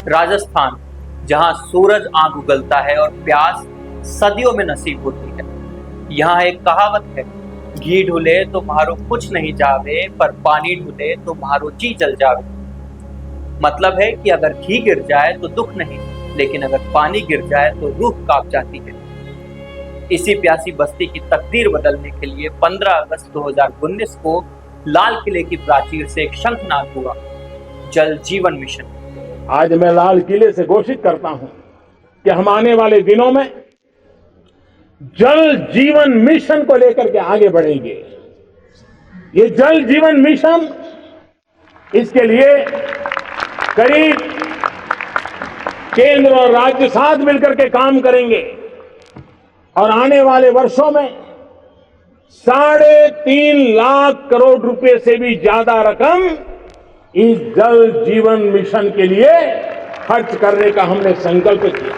राजस्थान, जहां सूरज आग उगलता है और प्यास सदियों में नसीब होती है। यहाँ एक कहावत है, घी ढुले तो म्हारो कुछ नहीं जावे, पर पानी ढुले तो म्हारो जी जल जावे। मतलब है कि अगर घी गिर जाए तो दुख नहीं, लेकिन अगर पानी गिर जाए तो रूह कांप जाती है। इसी प्यासी बस्ती की तकदीर बदलने के लिए 15 अगस्त 2019 को लाल किले की प्राचीर से एक शंखनाद हुआ, जल जीवन मिशन। आज मैं लाल किले से घोषित करता हूं कि हम आने वाले दिनों में जल जीवन मिशन को लेकर के आगे बढ़ेंगे। ये जल जीवन मिशन, इसके लिए करीब केंद्र और राज्य साथ मिलकर के काम करेंगे और आने वाले वर्षों में 3.5 लाख करोड़ रुपए से भी ज्यादा रकम इस जल जीवन मिशन के लिए खर्च करने का हमने संकल्प किया।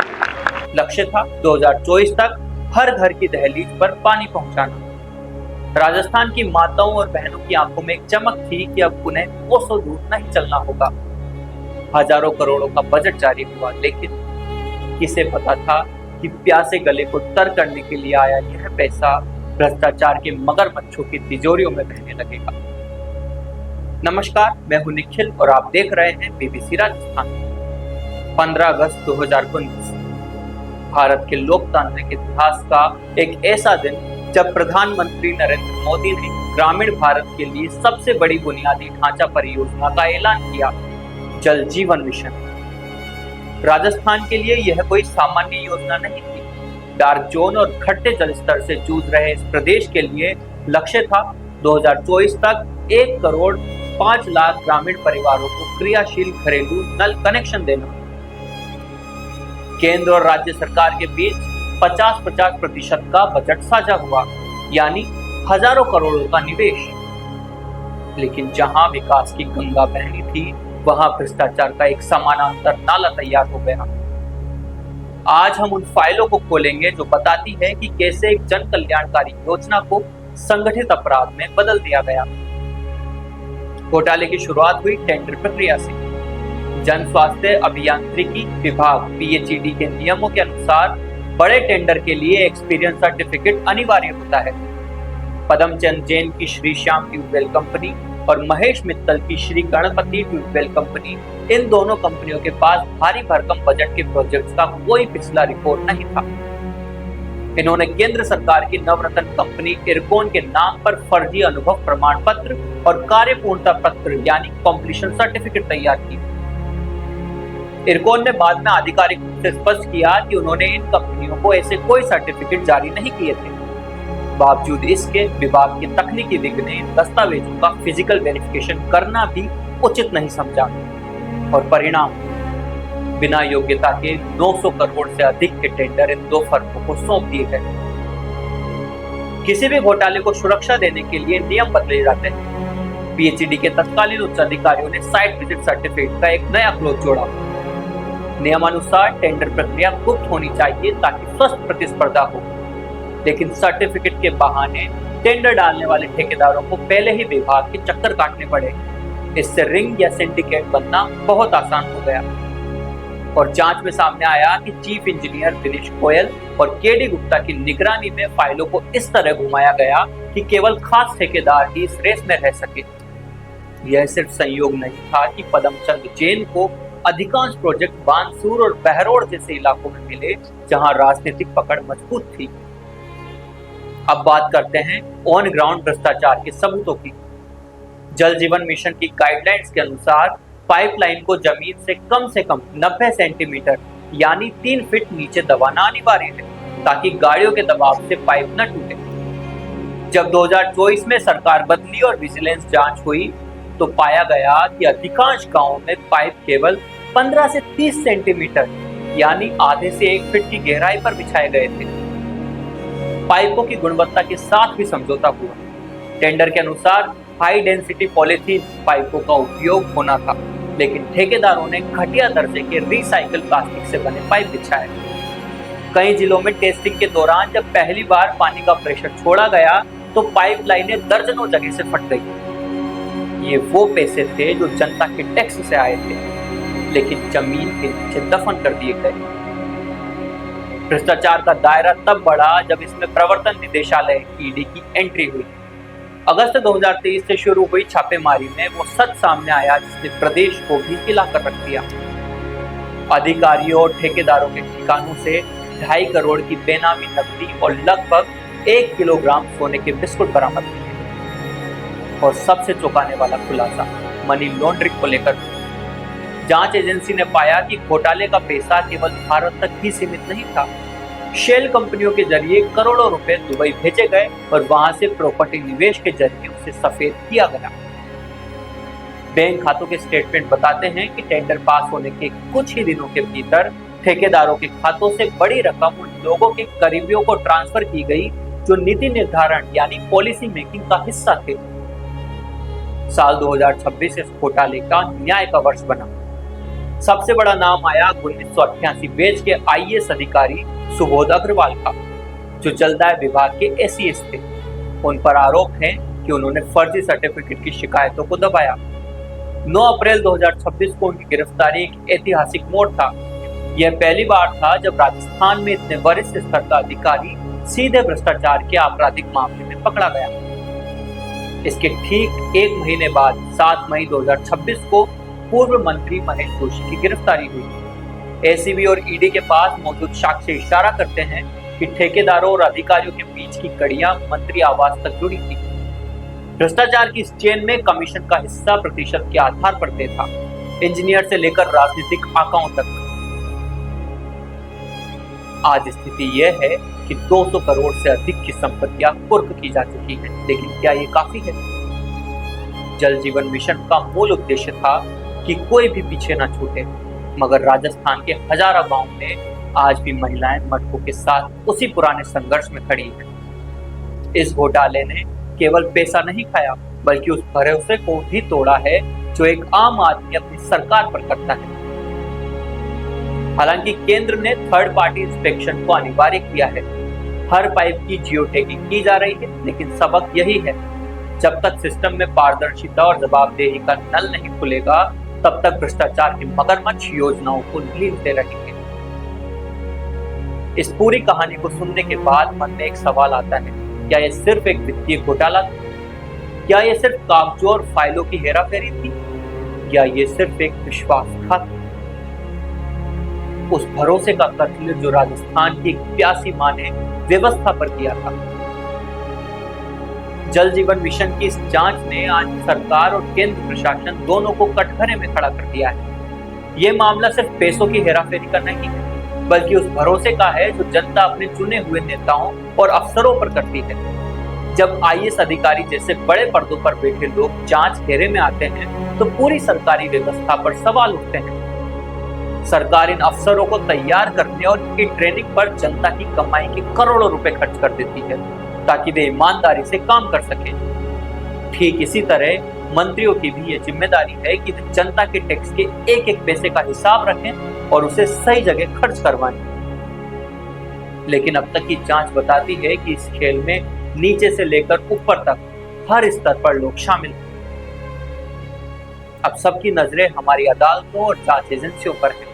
लक्ष्य था 2024 तक हर घर की दहलीज पर पानी पहुंचाना। राजस्थान की माताओं और बहनों की आंखों में एक चमक थी कि अब उन्हें कोसों दूर नहीं चलना होगा। हजारों करोड़ों का बजट जारी हुआ, लेकिन किसे पता था कि प्यासे गले को तर करने के लिए आया यह पैसा भ्रष्टाचार के मगरमच्छों की तिजोरियों में बहने लगेगा। नमस्कार, मैं हूं निखिल और आप देख रहे हैं बीबीसी राजस्थान। 15 अगस्त 2019 भारत के लोकतांत्रिक इतिहास का एक ऐसा दिन जब प्रधानमंत्री नरेंद्र मोदी ने ग्रामीण भारत के लिए सबसे बड़ी बुनियादी ढांचा परियोजना का ऐलान किया, जल जीवन मिशन। राजस्थान के लिए यह कोई सामान्य योजना नहीं थी। डार्क जोन और घटते जल स्तर से जूझ रहे इस प्रदेश के लिए लक्ष्य था 2024 तक 1 करोड़ 5 लाख ग्रामीण परिवारों को क्रियाशील घरेलू नल कनेक्शन देना। केंद्र और राज्य सरकार के बीच 50-50% का बजट साझा हुआ, यानी हजारों करोड़ों का निवेश। लेकिन जहां विकास की गंगा बहनी थी, वहां भ्रष्टाचार का एक समानांतर नाला तैयार हो गया। आज हम उन फाइलों को खोलेंगे जो बताती है कि कैसे एक जन कल्याणकारी योजना को संगठित अपराध में बदल दिया गया। घोटाले की शुरुआत हुई टेंडर प्रक्रिया से। जन स्वास्थ्य अभियांत्रिकी विभाग पीएचईडी के नियमों के अनुसार बड़े टेंडर के लिए एक्सपीरियंस सर्टिफिकेट अनिवार्य होता है। पदमचंद जैन की श्री श्याम ट्यूबवेल कंपनी और महेश मित्तल की श्री गणपति ट्यूबवेल कंपनी, इन दोनों कंपनियों के पास भारी भरकम बजट के प्रोजेक्ट्स का कोई पिछला रिकॉर्ड नहीं था। इन्होंने केंद्र सरकार की नवरत्न कंपनी इरकॉन के नाम पर फर्जी अनुभव प्रमाण पत्र और कार्य पूर्णता पत्र यानी कंप्लीशन सर्टिफिकेट तैयार किए। इरकॉन ने बाद में आधिकारिक रूप से स्पष्ट किया कि उन्होंने इन कंपनियों को ऐसे कोई सर्टिफिकेट जारी नहीं किए थे। बावजूद इसके विभाग के तकनीकी विंग ने इन दस्तावेजों का फिजिकल वेरिफिकेशन करना भी उचित नहीं समझा और परिणाम बिना योग्यता के 900 करोड़ से अधिक के टेंडर इन 2 फर्मों को सौंप दिए गए। किसी भी घोटाले को सुरक्षा देने के लिए नियम बदले जाते हैं। पीएचईडी के तत्कालीन उच्च अधिकारियों ने साइट विजिट सर्टिफिकेट का एक नया क्लोज जोड़ा। नियमानुसार टेंडर प्रक्रिया गुप्त होनी चाहिए ताकि स्वस्थ प्रतिस्पर्धा हो, लेकिन सर्टिफिकेट के बहाने टेंडर डालने वाले ठेकेदारों को पहले ही विभाग के चक्कर काटने पड़े। इससे रिंग या सिंडिकेट बनना बहुत आसान हो गया और जांच में सामने आया कि चीफ इंजीनियर दिनेश गोयल और केडी गुप्ता की निगरानी में फाइलों को इस तरह घुमाया गया कि केवल खास ठेकेदार ही इस रेस में रह सके। यह सिर्फ संयोग नहीं था कि पदमचंद जैन को अधिकांश प्रोजेक्ट बानसूर और बहरोड़ जैसे इलाकों में मिले, जहां राजनीतिक पकड़ मजबूत थी। अब बात करते हैं ऑन ग्राउंड भ्रष्टाचार के सबूतों की। जल जीवन मिशन की गाइडलाइंस के अनुसार पाइपलाइन को जमीन से कम 90 सेंटीमीटर यानी 3 फीट नीचे दबाना अनिवार्य है, ताकि गाड़ियों के दबाव से पाइप न टूटे। जब 2024 में सरकार बदली और विजिलेंस जांच हुई, तो पाया गया कि अधिकांश गांवों में पाइप केवल 15 से 30 सेंटीमीटर यानी आधे से 1 फीट की गहराई पर बिछाए गए थे। पाइपों की गुणवत्ता के साथ भी समझौता हुआ। टेंडर के अनुसार हाई डेंसिटी पॉलीथीन पाइपों का उपयोग होना था, लेकिन ठेकेदारों ने घटिया दर्जे के रिसाइकल प्लास्टिक से बने पाइप बिछाए। कई जिलों में टेस्टिंग के दौरान जब पहली बार पानी का प्रेशर छोड़ा गया, तो पाइपलाइनें दर्जनों जगह से फट गई। ये वो पैसे थे जो जनता के टैक्स से आए थे। लेकिन जमीन के नीचे दफन कर दिए गए। भ्रष्टाचार का दायरा तब बढ़ा जब इसमें प्रवर्तन निदेशालय ईडी की एंट्री हुई। अगस्त 2023 से शुरू हुई छापेमारी में वो सच सामने आया जिसने प्रदेश को भी हिलाकर रख दिया। अधिकारियों और ठेकेदारों के ठिकानों से 2.5 करोड़ की बेनामी नकदी और लगभग 1 किलोग्राम सोने के बिस्कुट बरामद किए। और सबसे चौंकाने वाला खुलासा मनी लॉन्ड्रिंग को लेकर। जांच एजेंसी ने पाया कि घोटाले का पैसा केवल भारत तक ही सीमित नहीं था। शेल कंपनियों के जरिए करोड़ों रुपए दुबई भेजे गए और वहां से प्रॉपर्टी निवेश के जरिए उसे सफेद किया गया। बैंक खातों के स्टेटमेंट बताते हैं कि टेंडर पास होने के कुछ ही दिनों के भीतर ठेकेदारों के खातों से बड़ी रकम उन लोगों के करीबियों को ट्रांसफर की गई जो नीति निर्धारण यानी पॉलिसी मेकिंग का हिस्सा थे। साल 2026 इस घोटाले का न्याय का वर्ष बना। सबसे बड़ा नाम आया 1988 बैच के आईएएस अधिकारी सुबोध अग्रवाल का, जो जलदाय विभाग के एसीएस थे। उन पर आरोप है कि उन्होंने फर्जी सर्टिफिकेट की शिकायतों को दबाया। 9 अप्रैल 2026 को उनकी गिरफ्तारी एक ऐतिहासिक मोड़ था। यह पहली बार था जब राजस्थान में इतने वरिष्ठ स्तर का अधिकारी सीधे भ्रष्टाचार के आपराधिक मामले में पकड़ा गया। इसके ठीक 1 महीने बाद 7 मई 2026 को पूर्व मंत्री महेश जोशी की गिरफ्तारी हुई। एसीबी और ईडी के पास मौजूद साक्ष्य इशारा करते हैं कि ठेकेदारों और अधिकारियों के बीच की कड़ियां मंत्री आवास तक जुड़ी थी। भ्रष्टाचार की इस चेन में कमीशन का हिस्सा प्रतिशत के आधार पर तय था, इंजीनियर से लेकर राजनीतिक आकाओं तक। आज स्थिति यह है कि 200 करोड़ से अधिक की संपत्तियां कुर्क की जा चुकी हैं, लेकिन क्या ये काफी है? जल जीवन मिशन का मूल उद्देश्य था कि कोई भी पीछे ना छूटे, मगर राजस्थान के हजारों गांव में आज भी महिलाएं मटकों के साथ उसी पुराने संघर्ष में खड़ी हैं। इस घोटाले ने केवल पैसा नहीं खाया, बल्कि उस भरोसे को भी तोड़ा है जो एक आम आदमी अपनी सरकार पर करता है। हालांकि केंद्र ने थर्ड पार्टी इंस्पेक्शन को अनिवार्य किया है, हर पाइप की जियो टैगिंग की जा रही है, लेकिन सबक यही है, जब तक सिस्टम में पारदर्शिता और जवाबदेही का नल नहीं खुलेगा, तब तक भ्रष्टाचार की मगरमच्छ योजनाओं को लीलते रहेंगे। इस पूरी कहानी को सुनने के बाद मन में एक सवाल आता है, क्या यह सिर्फ एक वित्तीय घोटाला था? क्या यह सिर्फ कागजों और फाइलों की हेराफेरी थी? या ये सिर्फ एक विश्वासघात? उस भरोसे का कत्ल जो राजस्थान की एक प्यासी मां ने व्यवस्था पर किया था। जल जीवन मिशन की इस जांच ने आज सरकार और केंद्र प्रशासन दोनों को कटघरे में खड़ा कर दिया है। ये मामला सिर्फ पैसों की हेराफेरी का नहीं है, बल्कि उस भरोसे का है जो जनता अपने चुने हुए नेताओं और अफसरों पर करती है। जब आईएएस अधिकारी जैसे बड़े पर्दों पर बैठे लोग जांच घेरे में आते हैं, तो पूरी सरकारी व्यवस्था पर सवाल उठते हैं। सरकार इन अफसरों को तैयार करने और इनकी ट्रेनिंग पर जनता की कमाई के करोड़ों रुपए खर्च कर देती है, ताकि वे ईमानदारी से काम कर सकें। ठीक इसी तरह मंत्रियों की भी ये जिम्मेदारी है कि वे जनता के टैक्स के एक एक पैसे का हिसाब रखें और उसे सही जगह खर्च करवाएं। लेकिन अब तक की जांच बताती है कि इस खेल में नीचे से लेकर ऊपर तक हर स्तर पर लोग शामिल हैं। अब सबकी नजरें हमारी अदालतों और जांच एजेंसियों पर हैं।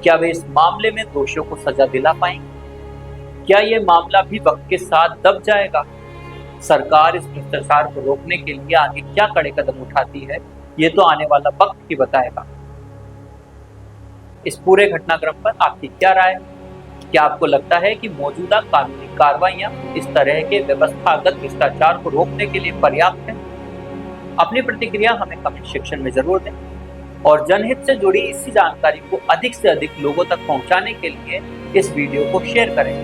क्या वे इस मामले में दोषियों को सजा दिला पाएंगे? क्या यह मामला भी वक्त के साथ दब जाएगा? सरकार इस भ्रष्टाचार को रोकने के लिए आगे क्या कड़े कदम उठाती है, ये तो आने वाला वक्त ही बताएगा। इस पूरे घटनाक्रम पर आपकी क्या राय है? क्या आपको लगता है कि मौजूदा कानूनी कार्रवाइयां इस तरह के व्यवस्थागत भ्रष्टाचार को रोकने के लिए पर्याप्त हैं? अपनी प्रतिक्रिया हमें कमेंट सेक्शन में जरूर दें और जनहित से जुड़ी इसी जानकारी को अधिक से अधिक लोगों तक पहुंचाने के लिए इस वीडियो को शेयर करें।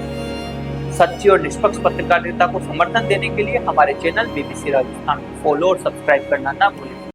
सच्ची और निष्पक्ष पत्रकारिता को समर्थन देने के लिए हमारे चैनल बीबीसी राजस्थान को फॉलो और सब्सक्राइब करना ना भूलें।